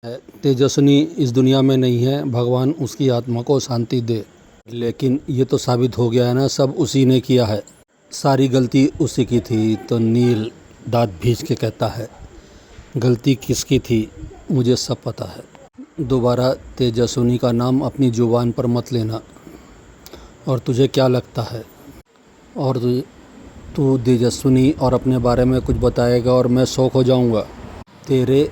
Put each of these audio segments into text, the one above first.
तेजस्विनी इस दुनिया में नहीं है, भगवान उसकी आत्मा को शांति दे। लेकिन ये तो साबित हो गया है ना, सब उसी ने किया है, सारी गलती उसी की थी। तो नील दाँत भींच के कहता है, गलती किसकी थी मुझे सब पता है। दोबारा तेजस्विनी का नाम अपनी जुबान पर मत लेना। और तुझे क्या लगता है, और तू तेजस्विनी और अपने बारे में कुछ बताएगा और मैं शौक हो जाऊंगा। तेरे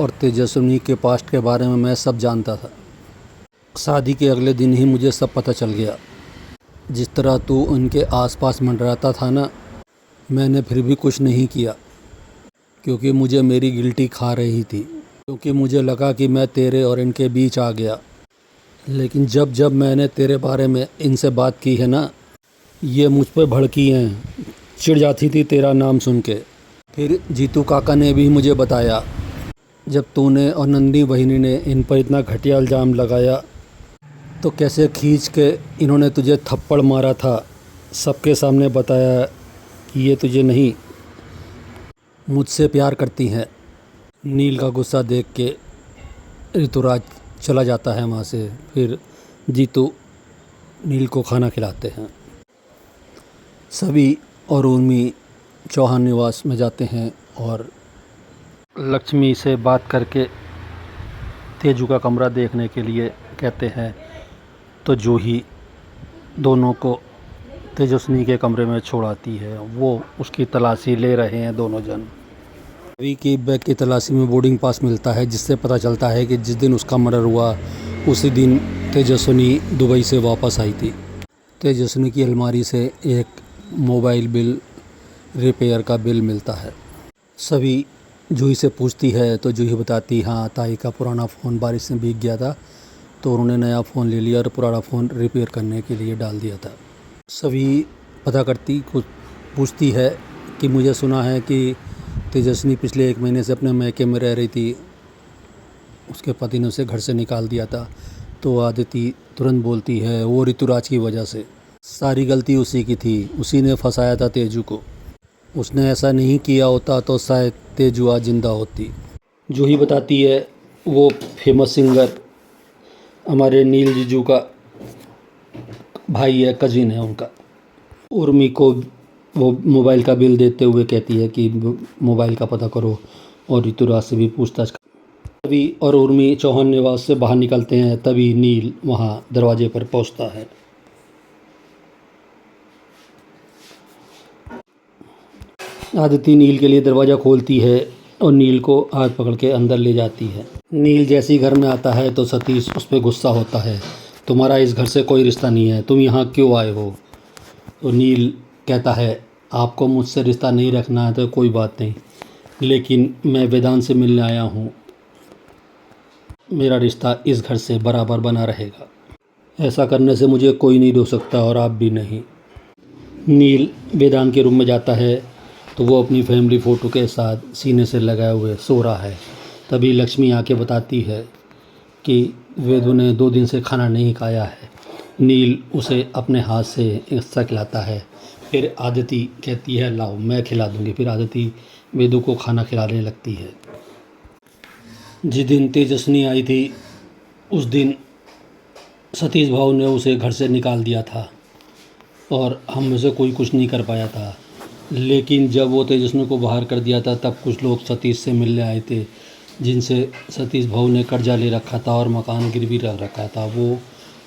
और तेजस्विनी के पास्ट के बारे में मैं सब जानता था। शादी के अगले दिन ही मुझे सब पता चल गया। जिस तरह तू उनके आसपास मंडराता था ना, मैंने फिर भी कुछ नहीं किया, क्योंकि मुझे मेरी गिल्टी खा रही थी, क्योंकि मुझे लगा कि मैं तेरे और इनके बीच आ गया। लेकिन जब जब मैंने तेरे बारे में इनसे बात की है ना, ये मुझ पर भड़की हैं, चिढ़ जाती थी तेरा नाम सुन के। फिर जीतू काका ने भी मुझे बताया, जब तूने और नंदी बहिनी ने इन पर इतना घटिया इल्ज़ाम लगाया तो कैसे खींच के इन्होंने तुझे थप्पड़ मारा था। सबके सामने बताया कि ये तुझे नहीं, मुझसे प्यार करती हैं। नील का गुस्सा देख के ऋतुराज चला जाता है वहाँ से। फिर जीतू नील को खाना खिलाते हैं। सभी और उर्मी चौहान निवास में जाते हैं और लक्ष्मी से बात करके तेजू का कमरा देखने के लिए कहते हैं। तो जूही दोनों को तेजस्विनी के कमरे में छोड़ आती है। वो उसकी तलाशी ले रहे हैं दोनों जन। रवि की बैग की तलाशी में बोर्डिंग पास मिलता है, जिससे पता चलता है कि जिस दिन उसका मर्डर हुआ उसी दिन तेजस्विनी दुबई से वापस आई थी। तेजस्विनी की अलमारी से एक मोबाइल बिल रिपेयर का बिल मिलता है। सभी जूही से पूछती है तो जूही बताती, हाँ ताई का पुराना फ़ोन बारिश में भीग गया था, तो उन्होंने नया फ़ोन ले लिया और पुराना फ़ोन रिपेयर करने के लिए डाल दिया था। सभी पता करती कुछ पूछती है कि मुझे सुना है कि तेजस्विनी पिछले 1 महीने से अपने मैके में रह रही थी, उसके पति ने उसे घर से निकाल दिया था। तो आदिति तुरंत बोलती है, वो ऋतुराज की वजह से, सारी गलती उसी की थी, उसी ने फंसाया था तेजू को। उसने ऐसा नहीं किया होता तो शायद तेजू आज जिंदा होती। जूही बताती है, वो फेमस सिंगर हमारे नील जीजू का भाई है, कजिन है उनका। उर्मी को वो मोबाइल का बिल देते हुए कहती है कि मोबाइल का पता करो और ऋतुराज से भी पूछताछ। रवि और उर्मी चौहान निवास से बाहर निकलते हैं, तभी नील वहाँ दरवाजे पर पहुँचता है। आदिति नील के लिए दरवाज़ा खोलती है और नील को हाथ पकड़ के अंदर ले जाती है। नील जैसे ही घर में आता है तो सतीश उस पर गुस्सा होता है, तुम्हारा इस घर से कोई रिश्ता नहीं है, तुम यहाँ क्यों आए हो। तो नील कहता है, आपको मुझसे रिश्ता नहीं रखना है तो कोई बात नहीं, लेकिन मैं वेदांत से मिलने आया हूँ, मेरा रिश्ता इस घर से बराबर बना रहेगा। ऐसा करने से मुझे कोई नहीं रोक सकता और आप भी नहीं। नील वेदांत के रूम में जाता है तो वो अपनी फैमिली फ़ोटो के साथ सीने से लगाए हुए सो रहा है। तभी लक्ष्मी आके बताती है कि वेदू ने 2 दिन से खाना नहीं खाया है। नील उसे अपने हाथ से हिस्सा खिलाता है। फिर आदिति कहती है, लाओ मैं खिला दूँगी। फिर आदिति वेदू को खाना खिलाने लगती है। जिस दिन तेजस्विनी आई थी उस दिन सतीश भाऊ ने उसे घर से निकाल दिया था और हम में से कोई कुछ नहीं कर पाया था। लेकिन जब वो तेजस्विनी को बाहर कर दिया था तब कुछ लोग सतीश से मिलने आए थे, जिनसे सतीश भाऊ ने कर्जा ले रखा था और मकान गिरवी रख रखा था। वो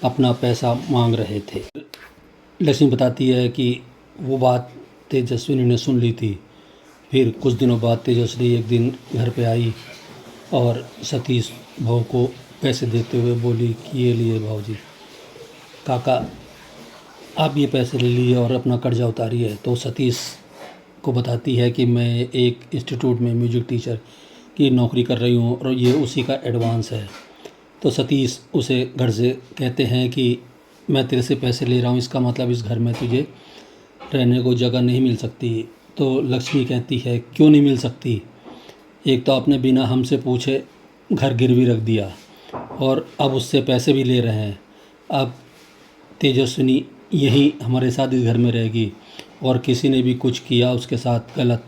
अपना पैसा मांग रहे थे। लक्ष्मी बताती है कि वो बात तेजस्विनी ने सुन ली थी। फिर कुछ दिनों बाद तेजस्विनी एक दिन घर पे आई और सतीश भाऊ को पैसे देते हुए बोली कि ये लिए भाऊजी, काका आप ये पैसे ले लिए और अपना कर्जा उतारिए। तो सतीश को बताती है कि मैं एक इंस्टीट्यूट में म्यूजिक टीचर की नौकरी कर रही हूँ और ये उसी का एडवांस है। तो सतीश उसे घर से कहते हैं कि मैं तेरे से पैसे ले रहा हूँ, इसका मतलब इस घर में तुझे रहने को जगह नहीं मिल सकती। तो लक्ष्मी कहती है, क्यों नहीं मिल सकती, एक तो आपने बिना हमसे पूछे घर गिरवी रख दिया और अब उससे पैसे भी ले रहे हैं। अब तेजस्विनी यही हमारे साथ इस घर में रहेगी और किसी ने भी कुछ किया उसके साथ गलत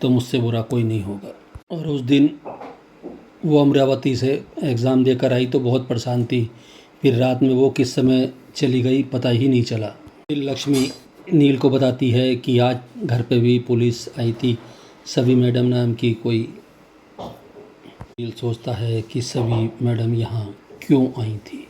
तो मुझसे बुरा कोई नहीं होगा। और उस दिन वो अमरावती से एग्ज़ाम देकर आई तो बहुत परेशान थी। फिर रात में वो किस समय चली गई पता ही नहीं चला। फिर लक्ष्मी नील को बताती है कि आज घर पे भी पुलिस आई थी, सभी मैडम नाम की कोई। नील सोचता है कि सभी मैडम यहाँ क्यों आई थी।